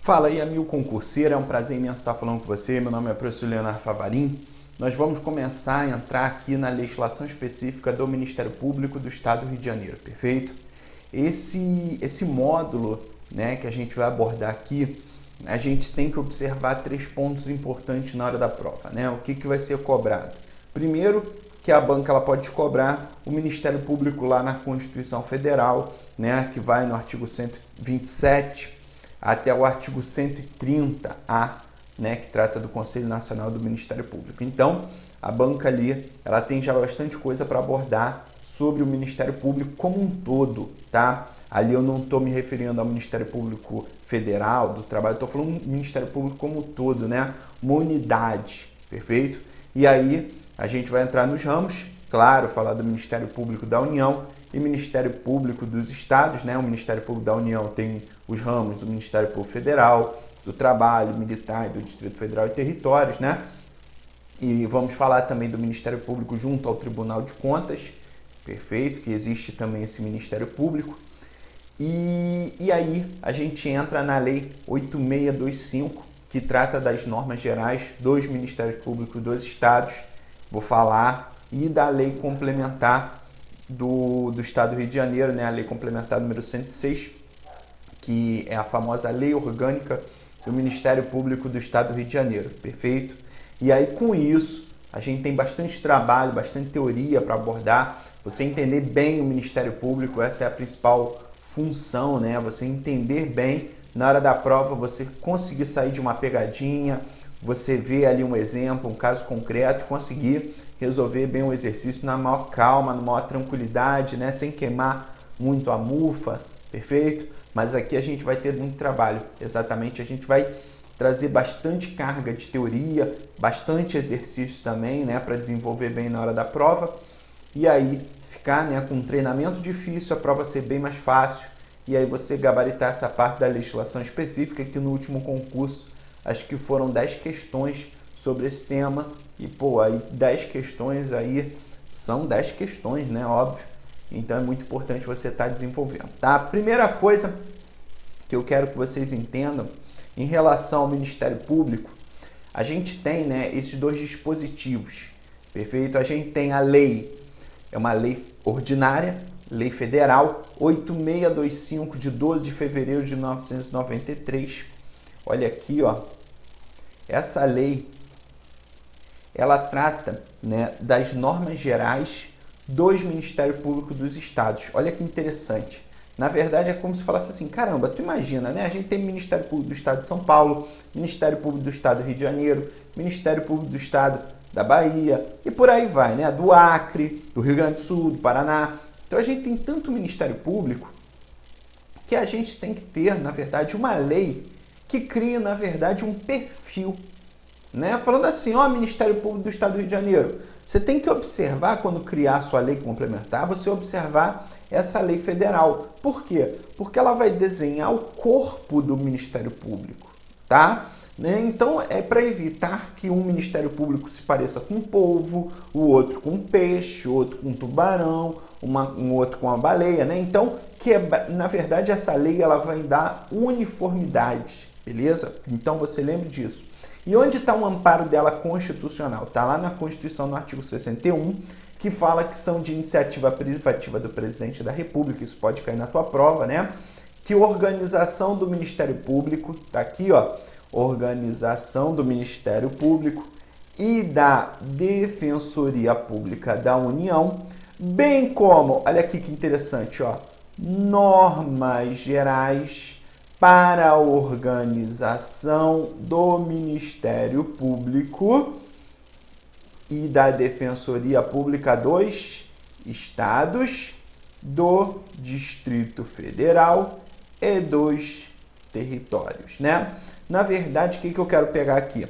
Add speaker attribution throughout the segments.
Speaker 1: Fala aí, amigo concurseiro, é um prazer imenso estar falando com você. Meu nome é professor Leonardo Favarin. Nós vamos começar a entrar aqui na legislação específica do Ministério Público do Estado do Rio de Janeiro, perfeito? Esse módulo, né, que a gente vai abordar aqui, a gente tem que observar 3 pontos importantes na hora da prova, né? O que vai ser cobrado? Primeiro, que a banca ela pode cobrar o Ministério Público lá na Constituição Federal, né, que vai no artigo 127 até o artigo 130A, né, que trata do Conselho Nacional do Ministério Público. Então, a banca ali, ela tem já bastante coisa para abordar sobre o Ministério Público como um todo, tá? Ali eu não estou me referindo ao Ministério Público Federal, do Trabalho, estou falando do Ministério Público como um todo, né? Uma unidade, perfeito? E aí, a gente vai entrar nos ramos, claro, falar do Ministério Público da União e Ministério Público dos Estados, né? O Ministério Público da União tem os ramos do Ministério Público Federal, do Trabalho, Militar e do Distrito Federal e Territórios, né? E vamos falar também do Ministério Público junto ao Tribunal de Contas, perfeito, que existe também esse Ministério Público. E aí a gente entra na Lei 8625, que trata das normas gerais dos Ministérios Públicos dos Estados, vou falar, e da Lei Complementar do Estado do Rio de Janeiro, né? A Lei Complementar número 106, que é a famosa Lei Orgânica do Ministério Público do Estado do Rio de Janeiro, perfeito? E aí com isso, a gente tem bastante trabalho, bastante teoria para abordar, você entender bem o Ministério Público, essa é a principal função, né? Você entender bem, na hora da prova, você conseguir sair de uma pegadinha, você ver ali um exemplo, um caso concreto, conseguir resolver bem o exercício na maior calma, na maior tranquilidade, né? Sem queimar muito a mufa, perfeito? Mas aqui a gente vai ter muito trabalho, exatamente, a gente vai trazer bastante carga de teoria, bastante exercício também, né? Para desenvolver bem na hora da prova, e aí ficar, né, com um treinamento difícil, a prova ser bem mais fácil, e aí você gabaritar essa parte da legislação específica, que no último concurso, acho que foram 10 questões sobre esse tema, e pô, aí 10 questões aí são 10 questões, né, óbvio, então é muito importante você estar desenvolvendo, tá? A primeira coisa que eu quero que vocês entendam, em relação ao Ministério Público, a gente tem, né, esses 2 dispositivos, perfeito? A gente tem a lei, é uma lei ordinária, lei federal, 8625 de 12 de fevereiro de 1993, olha aqui, ó, essa lei, ela trata, né, das normas gerais dos Ministérios Públicos dos Estados. Olha que interessante. Na verdade, é como se falasse assim, caramba, tu imagina, né? A gente tem Ministério Público do Estado de São Paulo, Ministério Público do Estado do Rio de Janeiro, Ministério Público do Estado da Bahia, e por aí vai, né? Do Acre, do Rio Grande do Sul, do Paraná. Então, a gente tem tanto Ministério Público que a gente tem que ter, na verdade, uma lei que cria, na verdade, um perfil, né? Falando assim, ó, Ministério Público do Estado do Rio de Janeiro, você tem que observar, quando criar a sua lei complementar, você observar essa lei federal. Por quê? Porque ela vai desenhar o corpo do Ministério Público, tá? Né? Então, é para evitar que um Ministério Público se pareça com um polvo, o outro com um peixe, o outro com um tubarão, um outro com uma baleia, né? Então, na verdade, essa lei ela vai dar uniformidade, beleza? Então, você lembre disso. E onde está o amparo dela constitucional? Está lá na Constituição, no artigo 61, que fala que são de iniciativa privativa do presidente da República, isso pode cair na tua prova, né? Que organização do Ministério Público, tá aqui, ó, organização do Ministério Público e da Defensoria Pública da União, bem como, olha aqui que interessante, ó, normas gerais para a organização do Ministério Público e da Defensoria Pública dos Estados, do Distrito Federal e dos Territórios, né? Na verdade, o que eu quero pegar aqui?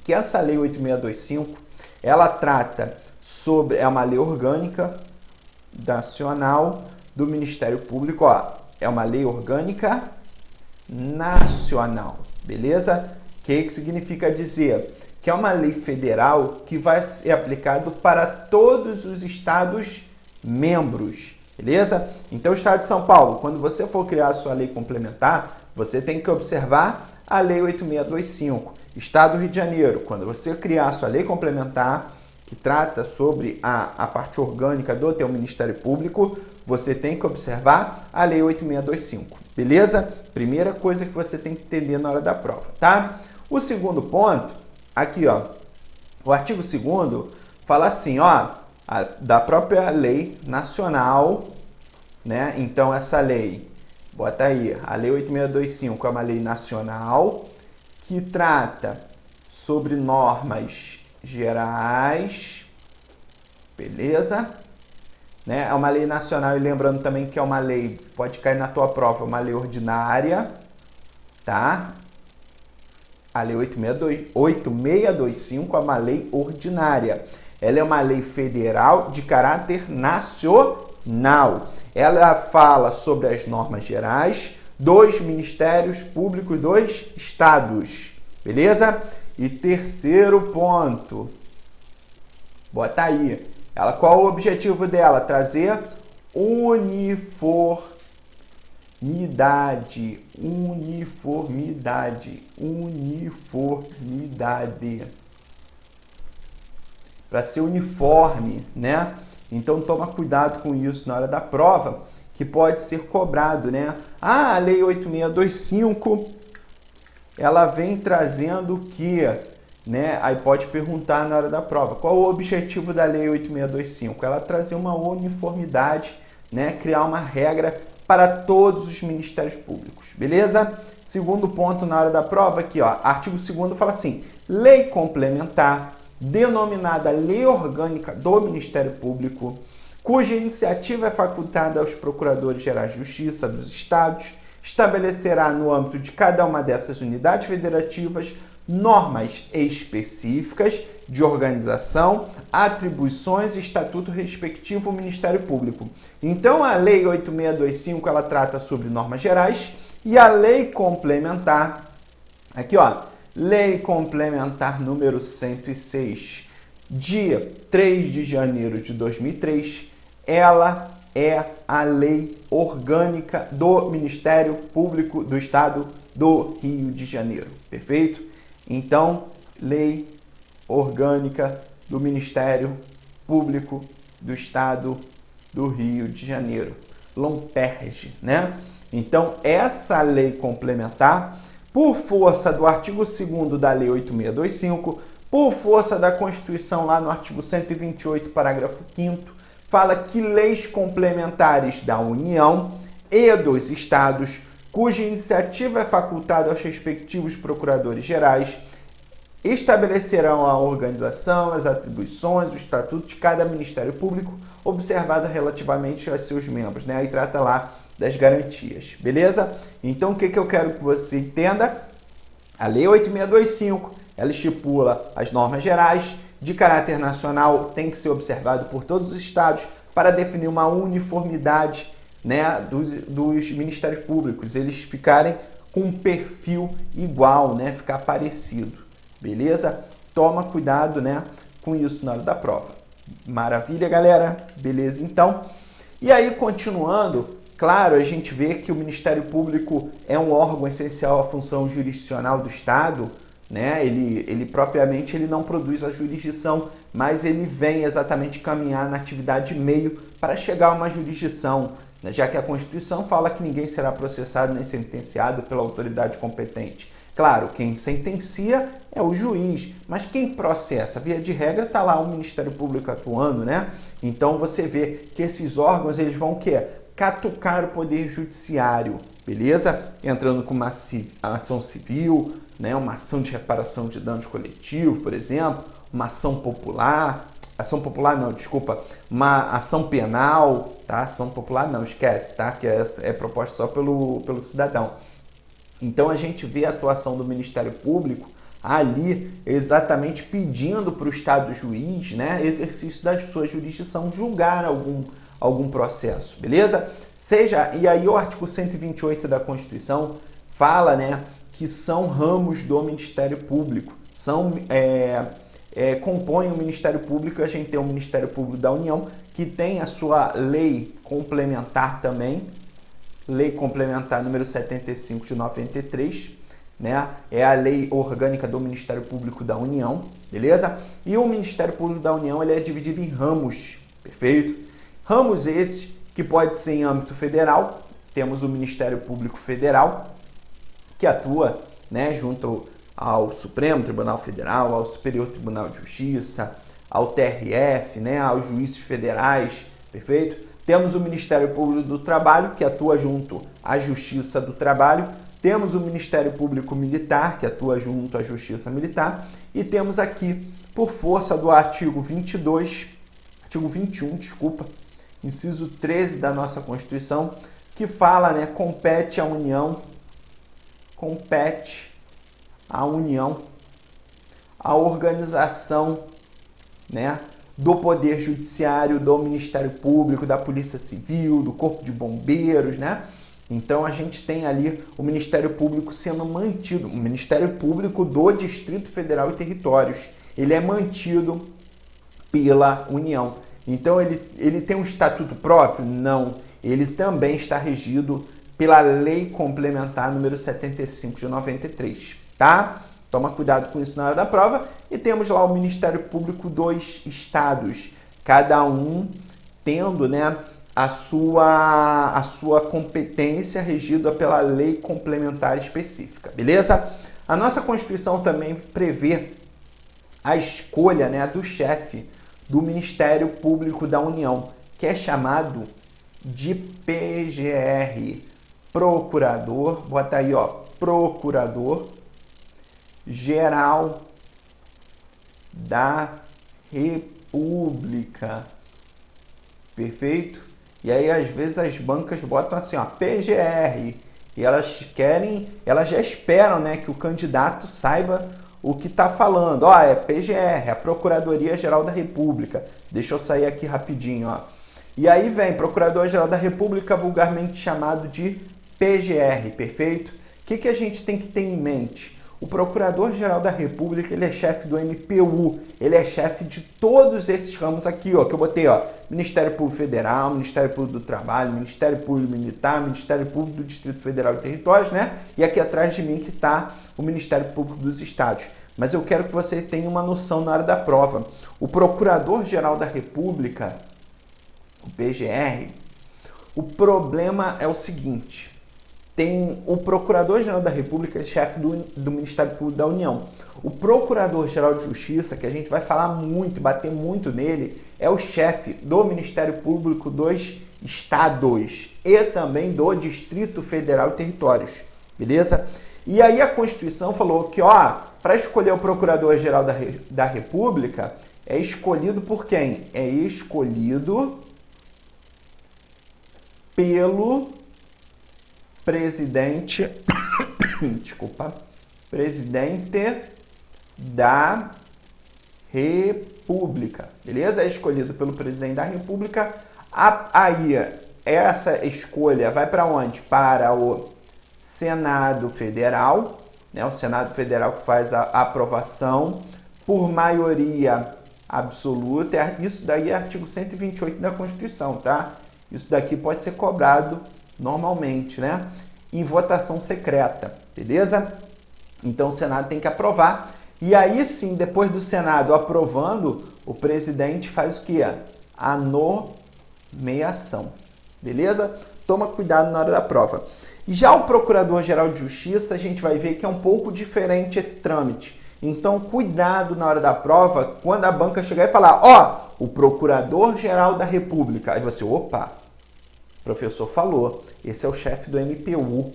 Speaker 1: Que essa Lei 8625, ela trata sobre, é uma lei orgânica nacional do Ministério Público, ó, é uma lei orgânica nacional, beleza? O que significa dizer? Que é uma lei federal que vai ser aplicado para todos os estados membros, beleza? Então, o Estado de São Paulo, quando você for criar a sua lei complementar, você tem que observar a Lei 8625. Estado do Rio de Janeiro, quando você criar a sua lei complementar, que trata sobre a parte orgânica do teu Ministério Público, você tem que observar a Lei 8625, beleza? Primeira coisa que você tem que entender na hora da prova, tá? O segundo ponto, aqui ó, o artigo 2º fala assim, ó, da própria lei nacional, né? Então essa lei, bota aí, a Lei 8625 é uma lei nacional que trata sobre normas gerais, beleza? Né? É uma lei nacional e lembrando também que é uma lei, pode cair na tua prova, uma lei ordinária, tá? A Lei 8625 é uma lei ordinária. Ela é uma lei federal de caráter nacional. Ela fala sobre as normas gerais dos ministérios públicos dos estados, beleza? E terceiro ponto, bota aí, qual o objetivo dela? Trazer uniformidade, para ser uniforme, né? Então toma cuidado com isso na hora da prova, que pode ser cobrado, né? Ah, a Lei 8625, ela vem trazendo o que, né? Aí pode perguntar na hora da prova, qual o objetivo da Lei 8625? Ela trazer uma uniformidade, né? Criar uma regra para todos os ministérios públicos, beleza? Segundo ponto na hora da prova, aqui, ó, artigo 2º fala assim, lei complementar, denominada Lei Orgânica do Ministério Público, cuja iniciativa é facultada aos procuradores gerais de justiça dos estados, estabelecerá no âmbito de cada uma dessas unidades federativas normas específicas de organização, atribuições e estatuto respectivo ao Ministério Público. Então, a Lei 8625, ela trata sobre normas gerais e a Lei Complementar, aqui ó, Lei Complementar número 106, dia 3 de janeiro de 2003, ela é a lei orgânica do Ministério Público do Estado do Rio de Janeiro, perfeito? Então, lei orgânica do Ministério Público do Estado do Rio de Janeiro, LOMPERJ, né? Então, essa lei complementar, por força do artigo 2º da Lei 8625, por força da Constituição, lá no artigo 128, parágrafo 5º, fala que leis complementares da União e dos Estados, cuja iniciativa é facultada aos respectivos procuradores gerais, estabelecerão a organização, as atribuições, o estatuto de cada Ministério Público, observada relativamente aos seus membros, né? Aí trata lá das garantias, beleza? Então, o que eu quero que você entenda? A Lei 8625, ela estipula as normas gerais, de caráter nacional, tem que ser observado por todos os estados para definir uma uniformidade, né, dos ministérios públicos, eles ficarem com um perfil igual, né, ficar parecido, beleza? Toma cuidado, né, com isso na hora da prova. Maravilha, galera? Beleza, então? E aí, continuando, claro, a gente vê que o Ministério Público é um órgão essencial à função jurisdicional do Estado, né? Ele propriamente ele não produz a jurisdição, mas ele vem exatamente caminhar na atividade meio para chegar a uma jurisdição, né? Já que a Constituição fala que ninguém será processado nem sentenciado pela autoridade competente. Claro, quem sentencia é o juiz, mas quem processa? Via de regra está lá o Ministério Público atuando, né? Então você vê que esses órgãos eles vão o quê? Catucar o poder judiciário, beleza? Entrando com uma ação civil, né? Uma ação de reparação de danos coletivos, por exemplo, uma ação popular, uma ação penal, tá? Ação popular não, esquece, tá? Que é proposta só pelo cidadão. Então a gente vê a atuação do Ministério Público ali exatamente pedindo para o Estado juiz, né, exercício da sua jurisdição, julgar algum processo, beleza? E aí o artigo 128 da Constituição fala, né, que são ramos do Ministério Público, compõem o Ministério Público, e a gente tem o Ministério Público da União, que tem a sua lei complementar também, Lei Complementar número 75 de 93, né? É a Lei Orgânica do Ministério Público da União, beleza? E o Ministério Público da União ele é dividido em ramos, perfeito? Ramos esses que pode ser em âmbito federal, temos o Ministério Público Federal, que atua, né, junto ao Supremo Tribunal Federal, ao Superior Tribunal de Justiça, ao TRF, né, aos juízes federais, perfeito? Temos o Ministério Público do Trabalho, que atua junto à Justiça do Trabalho. Temos o Ministério Público Militar, que atua junto à Justiça Militar. E temos aqui, por força do artigo 21, inciso 13 da nossa Constituição, que fala, né, compete à União, a organização, né, do Poder Judiciário, do Ministério Público, da Polícia Civil, do Corpo de Bombeiros, né? Então a gente tem ali o Ministério Público sendo mantido, o Ministério Público do Distrito Federal e Territórios. Ele é mantido pela União. Então ele tem um estatuto próprio? Não. Ele também está regido pela Lei Complementar número 75 de 93, tá? Toma cuidado com isso na hora da prova. E temos lá o Ministério Público dos Estados, cada um tendo, né, a sua competência regida pela lei complementar específica, beleza? A nossa Constituição também prevê a escolha, né, do chefe do Ministério Público da União, que é chamado de PGR, Procurador, bota aí, ó, Procurador Geral da República, perfeito? E aí às vezes as bancas botam assim, ó, PGR, e elas já esperam, né, que o candidato saiba o que está falando. Ó, é PGR, a Procuradoria Geral da República. Deixa eu sair aqui rapidinho, ó. E aí vem Procurador-Geral da República, vulgarmente chamado de PGR, perfeito? O que a gente tem que ter em mente? O Procurador-Geral da República, ele é chefe do MPU, ele é chefe de todos esses ramos aqui, ó, que eu botei, ó, Ministério Público Federal, Ministério Público do Trabalho, Ministério Público Militar, Ministério Público do Distrito Federal e Territórios, né? E aqui atrás de mim que está o Ministério Público dos Estados. Mas eu quero que você tenha uma noção na hora da prova. O Procurador-Geral da República, o PGR, o problema é o seguinte: tem o Procurador-Geral da República, chefe do Ministério Público da União. O Procurador-Geral de Justiça, que a gente vai falar muito, bater muito nele, é o chefe do Ministério Público dos Estados e também do Distrito Federal e Territórios, beleza? E aí a Constituição falou que, ó, para escolher o Procurador-Geral da República, é escolhido por quem? É escolhido pelo presidente, presidente da República, beleza? É escolhido pelo presidente da República. Aí, essa escolha vai para onde? Para o Senado Federal, né? O Senado Federal que faz a aprovação por maioria absoluta. Isso daí é artigo 128 da Constituição, tá? Isso daqui pode ser cobrado normalmente, né? Em votação secreta, beleza? Então o Senado tem que aprovar. E aí sim, depois do Senado aprovando, o presidente faz o quê? A nomeação, beleza? Toma cuidado na hora da prova. Já o Procurador-Geral de Justiça, a gente vai ver que é um pouco diferente esse trâmite. Então, cuidado na hora da prova, quando a banca chegar e falar, ó, o Procurador-Geral da República. Aí você, opa, o professor falou, esse é o chefe do MPU,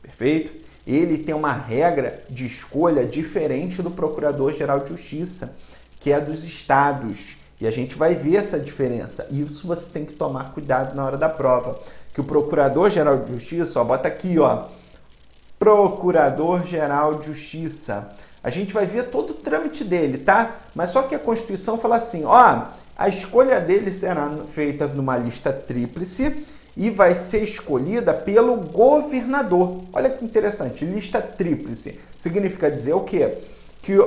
Speaker 1: perfeito? Ele tem uma regra de escolha diferente do Procurador-Geral de Justiça, que é dos estados. E a gente vai ver essa diferença. Isso você tem que tomar cuidado na hora da prova. Que o Procurador-Geral de Justiça, ó, bota aqui, ó, Procurador-Geral de Justiça. A gente vai ver todo o trâmite dele, tá? Mas só que a Constituição fala assim, ó, a escolha dele será feita numa lista tríplice e vai ser escolhida pelo governador. Olha que interessante, lista tríplice. Significa dizer o quê? Que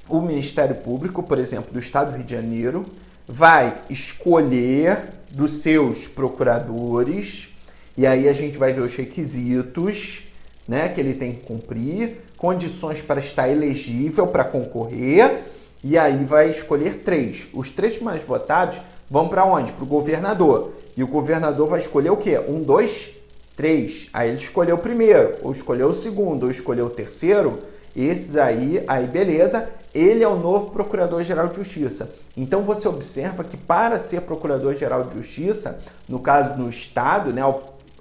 Speaker 1: o Ministério Público, por exemplo, do Estado do Rio de Janeiro, vai escolher dos seus procuradores E aí a gente vai ver os requisitos, né, que ele tem que cumprir, condições para estar elegível para concorrer, e aí vai escolher 3. Os 3 mais votados vão para onde? Para o governador. E o governador vai escolher o quê? 1, 2, 3. Aí ele escolheu o primeiro, ou escolheu o segundo, ou escolheu o terceiro. Esses aí beleza, ele é o novo Procurador-Geral de Justiça. Então você observa que para ser Procurador-Geral de Justiça, no caso no Estado, né,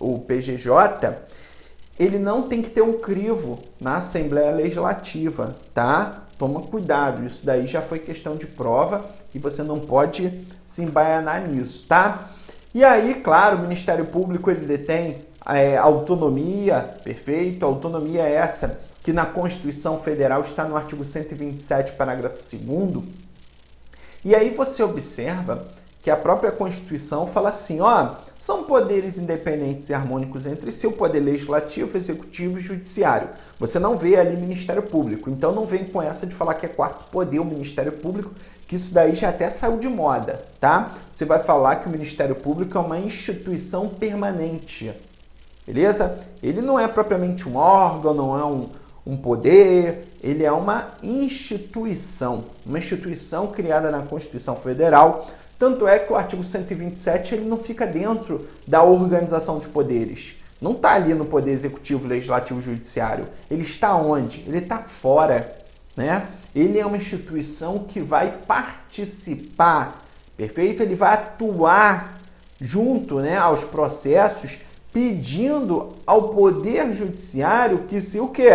Speaker 1: o PGJ, ele não tem que ter um crivo na Assembleia Legislativa, tá? Toma cuidado, isso daí já foi questão de prova e você não pode se embaianar nisso, tá? E aí, claro, o Ministério Público ele detém autonomia, perfeito, autonomia essa que na Constituição Federal está no artigo 127, parágrafo 2º. E aí você observa que a própria Constituição fala assim, ó, são poderes independentes e harmônicos entre si, o poder legislativo, executivo e judiciário. Você não vê ali Ministério Público, então não vem com essa de falar que é quarto poder o Ministério Público, que isso daí já até saiu de moda, tá? Você vai falar que o Ministério Público é uma instituição permanente, beleza? Ele não é propriamente um órgão, não é um poder, ele é uma instituição criada na Constituição Federal. Tanto é que o artigo 127 ele não fica dentro da organização de poderes. Não está ali no Poder Executivo, Legislativo e Judiciário. Ele está onde? Ele está fora, né? Ele é uma instituição que vai participar, perfeito? Ele vai atuar junto, né, aos processos, pedindo ao Poder Judiciário que se o quê?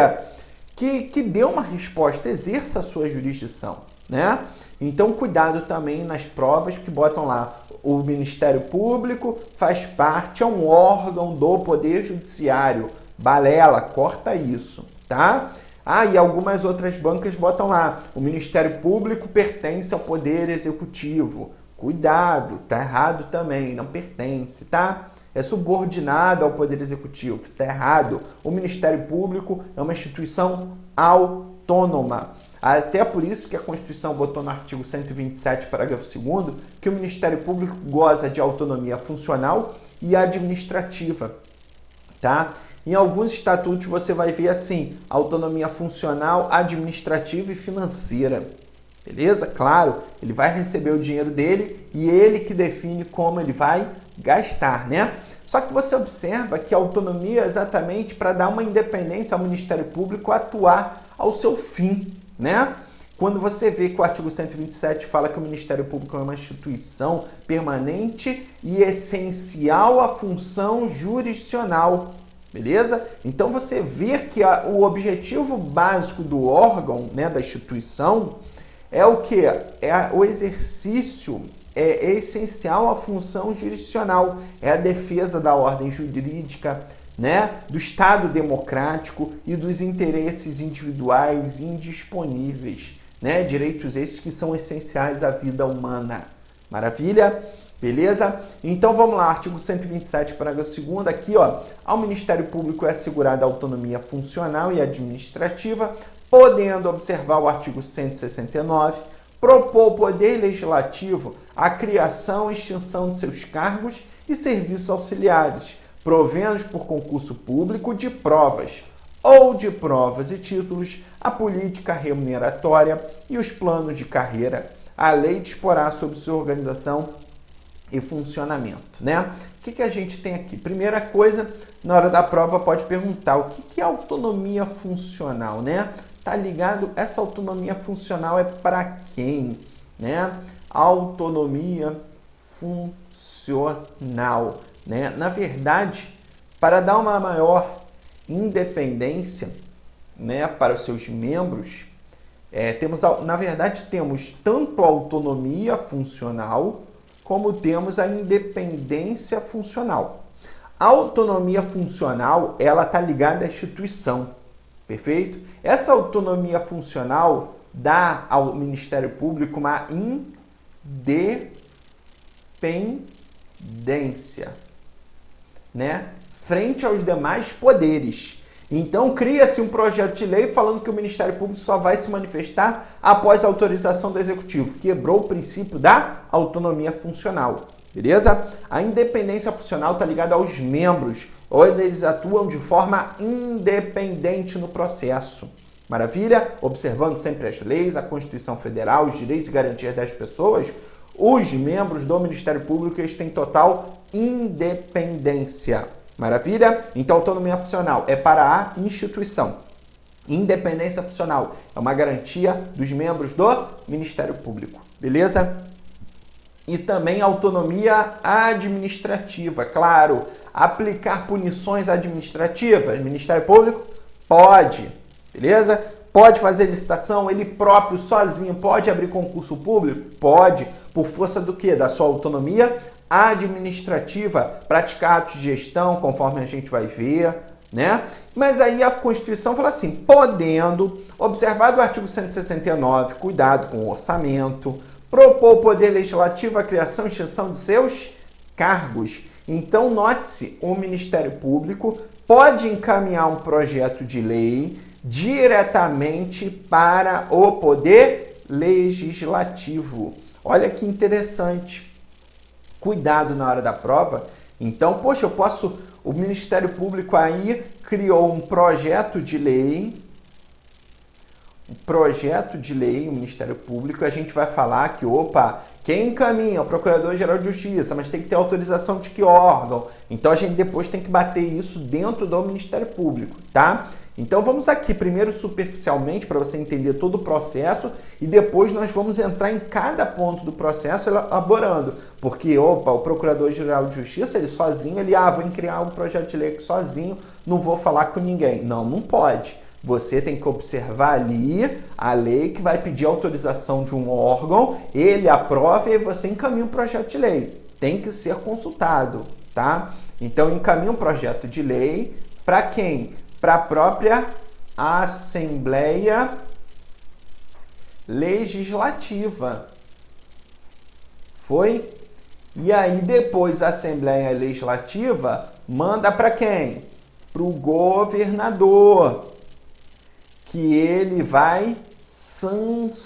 Speaker 1: Que dê uma resposta, exerça a sua jurisdição, né? Então, cuidado também nas provas que botam lá. O Ministério Público faz parte, é um órgão do Poder Judiciário. Balela, corta isso, tá? E algumas outras bancas botam lá. O Ministério Público pertence ao Poder Executivo. Cuidado, tá errado também, não pertence, tá? É subordinado ao Poder Executivo, tá errado. O Ministério Público é uma instituição autônoma. Até por isso que a Constituição botou no artigo 127, parágrafo 2º, que o Ministério Público goza de autonomia funcional e administrativa, tá? Em alguns estatutos você vai ver assim, autonomia funcional, administrativa e financeira, beleza? Claro, ele vai receber o dinheiro dele e ele que define como ele vai gastar, né? Só que você observa que a autonomia é exatamente para dar uma independência ao Ministério Público atuar ao seu fim, né? Quando você vê que o artigo 127 fala que o Ministério Público é uma instituição permanente e essencial à função jurisdicional, beleza? Então você vê que o objetivo básico do órgão, né, da instituição, é o que? É o exercício, é essencial à função jurisdicional, é a defesa da ordem jurídica, né, do Estado democrático e dos interesses individuais indisponíveis, né, direitos esses que são essenciais à vida humana. Maravilha? Beleza? Então vamos lá, artigo 127, parágrafo 2º, aqui, ó, ao Ministério Público é assegurada autonomia funcional e administrativa, podendo observar o artigo 169, propor ao Poder Legislativo a criação e extinção de seus cargos e serviços auxiliares, provendo por concurso público de provas ou de provas e títulos, a política remuneratória e os planos de carreira. A lei disporá sobre sua organização e funcionamento, né? O que a gente tem aqui? Primeira coisa, na hora da prova pode perguntar o que é autonomia funcional, né? Tá ligado? Essa autonomia funcional é para quem, né? Autonomia funcional, né? Na verdade, para dar uma maior independência, né, para os seus membros, temos tanto a autonomia funcional como temos a independência funcional. A autonomia funcional, ela está ligada à instituição, perfeito? Essa autonomia funcional dá ao Ministério Público uma independência, né, frente aos demais poderes. Então, cria-se um projeto de lei falando que o Ministério Público só vai se manifestar após a autorização do Executivo. Quebrou o princípio da autonomia funcional, Beleza? A independência funcional está ligada aos membros, onde eles atuam de forma independente no processo. Maravilha? Observando sempre as leis, a Constituição Federal, os direitos e garantias das pessoas, os membros do Ministério Público eles têm total independência. Maravilha? Então, autonomia funcional é para a instituição. Independência funcional é uma garantia dos membros do Ministério Público. Beleza? E também autonomia administrativa. Claro, aplicar punições administrativas. O Ministério Público pode, beleza? Pode fazer licitação, ele próprio, sozinho, pode abrir concurso público? Pode. Por força do quê? Da sua autonomia administrativa, praticar atos de gestão, conforme a gente vai ver, né? Mas aí a Constituição fala assim, podendo, observado o artigo 169, cuidado com o orçamento, propor ao Poder Legislativo a criação e extinção de seus cargos. Então, note-se, o Ministério Público pode encaminhar um projeto de lei diretamente para o Poder Legislativo. Olha que interessante. Cuidado na hora da prova. Então, poxa, o Ministério Público aí criou um projeto de lei, o Ministério Público, a gente vai falar que, opa, quem encaminha? O Procurador-Geral de Justiça, mas tem que ter autorização de que órgão? Então, a gente depois tem que bater isso dentro do Ministério Público, tá? Então, vamos aqui primeiro superficialmente para você entender todo o processo e depois nós vamos entrar em cada ponto do processo elaborando. Porque, opa, o Procurador-Geral de Justiça, ele sozinho, vou criar um projeto de lei aqui sozinho, não vou falar com ninguém. Não, não pode. Você tem que observar ali a lei que vai pedir autorização de um órgão, ele aprova e você encaminha um projeto de lei. Tem que ser consultado, tá? Então, encaminha um projeto de lei para quem? Para a própria Assembleia Legislativa. Foi? E aí, depois, a Assembleia Legislativa manda para quem? Para o governador, que ele vai sancionar.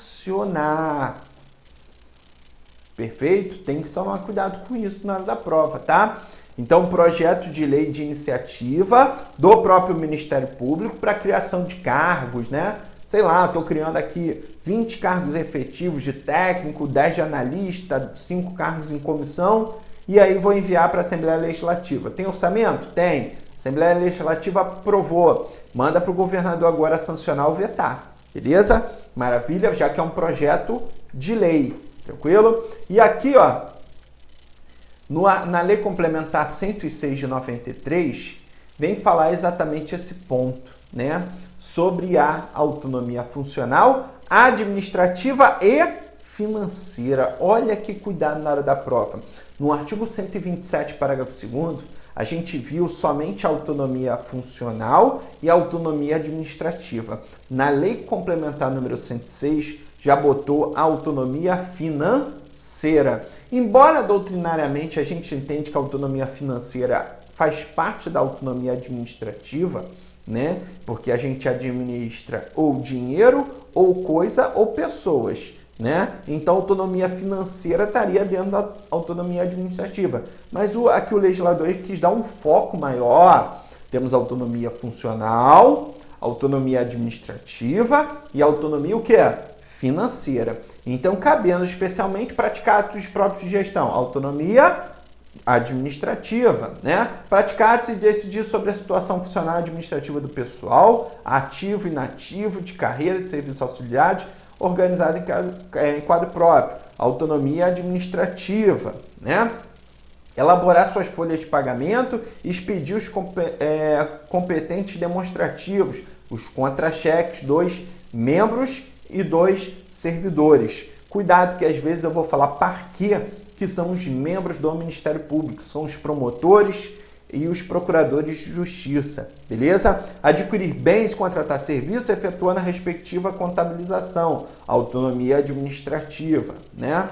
Speaker 1: Perfeito? Tem que tomar cuidado com isso na hora da prova, tá? Então, projeto de lei de iniciativa do próprio Ministério Público para criação de cargos, né? Sei lá, estou criando aqui 20 cargos efetivos de técnico, 10 de analista, 5 cargos em comissão, e aí vou enviar para a Assembleia Legislativa. Tem orçamento? Tem. Assembleia Legislativa aprovou. Manda para o governador agora sancionar ou vetar. Beleza? Maravilha, já que é um projeto de lei. Tranquilo? E aqui, ó, na Lei Complementar 106 de 93, vem falar exatamente esse ponto, né? Sobre a autonomia funcional, administrativa e financeira. Olha que cuidado na hora da prova. No artigo 127, parágrafo 2º, a gente viu somente a autonomia funcional e a autonomia administrativa. Na Lei Complementar número 106, já botou a autonomia financeira. Embora doutrinariamente a gente entende que a autonomia financeira faz parte da autonomia administrativa, né? Porque a gente administra ou dinheiro, ou coisa, ou pessoas, né? Então, a autonomia financeira estaria dentro da autonomia administrativa. Mas aqui o legislador quis dar um foco maior. Temos autonomia funcional, autonomia administrativa e autonomia o quê? Financeira. Então, cabendo especialmente praticar atos próprios de gestão. Autonomia administrativa, né? Praticar atos e decidir sobre a situação funcional administrativa do pessoal, ativo e inativo, de carreira, de serviço auxiliar, organizado em quadro próprio. Autonomia administrativa, né? Elaborar suas folhas de pagamento e expedir os competentes demonstrativos, os contra-cheques dos membros e dos servidores. Cuidado que às vezes eu vou falar parquê, que são os membros do Ministério Público, são os promotores e os procuradores de justiça, beleza? Adquirir bens, contratar serviços, efetuando a respectiva contabilização, autonomia administrativa, né?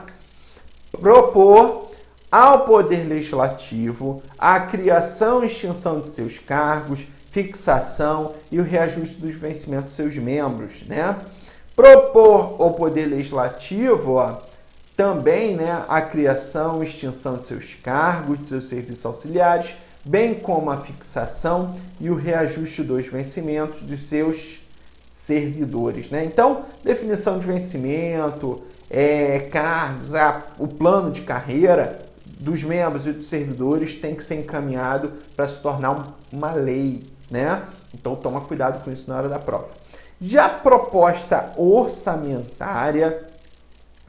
Speaker 1: Propor ao Poder Legislativo a criação e extinção de seus cargos, fixação e o reajuste dos vencimentos dos seus membros, né? Propor ao Poder Legislativo, Também, né, a criação e extinção de seus cargos, de seus serviços auxiliares, bem como a fixação e o reajuste dos vencimentos dos seus servidores, né? Então, definição de vencimento, cargos, o plano de carreira dos membros e dos servidores tem que ser encaminhado para se tornar uma lei, né? Então, toma cuidado com isso na hora da prova. Já a proposta orçamentária,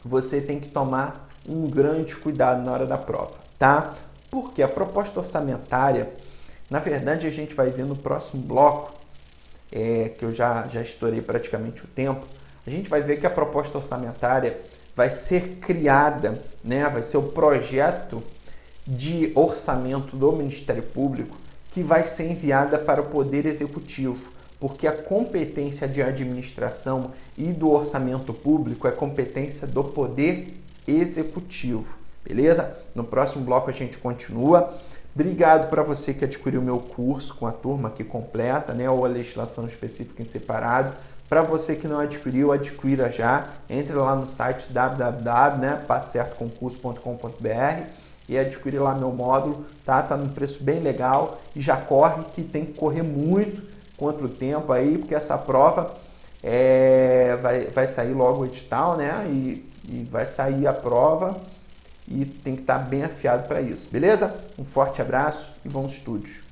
Speaker 1: você tem que tomar um grande cuidado na hora da prova, tá? Porque a proposta orçamentária, na verdade, a gente vai ver no próximo bloco, que eu já estourei praticamente o tempo, a gente vai ver que a proposta orçamentária vai ser criada, né? Vai ser o projeto de orçamento do Ministério Público que vai ser enviada para o Poder Executivo, porque a competência de administração e do orçamento público é competência do Poder Executivo, beleza? No próximo bloco a gente continua. Obrigado para você que adquiriu o meu curso com a turma aqui completa, né, ou a legislação específica em separado. Para você que não adquiriu, adquira já. Entre lá no site www.passecertoconcurso.com.br e adquire lá meu módulo, tá? Tá num preço bem legal e já corre, que tem que correr muito contra o tempo aí, porque essa prova vai sair logo o edital, né? E vai sair a prova e tem que estar bem afiado para isso, beleza? Um forte abraço e bons estudos!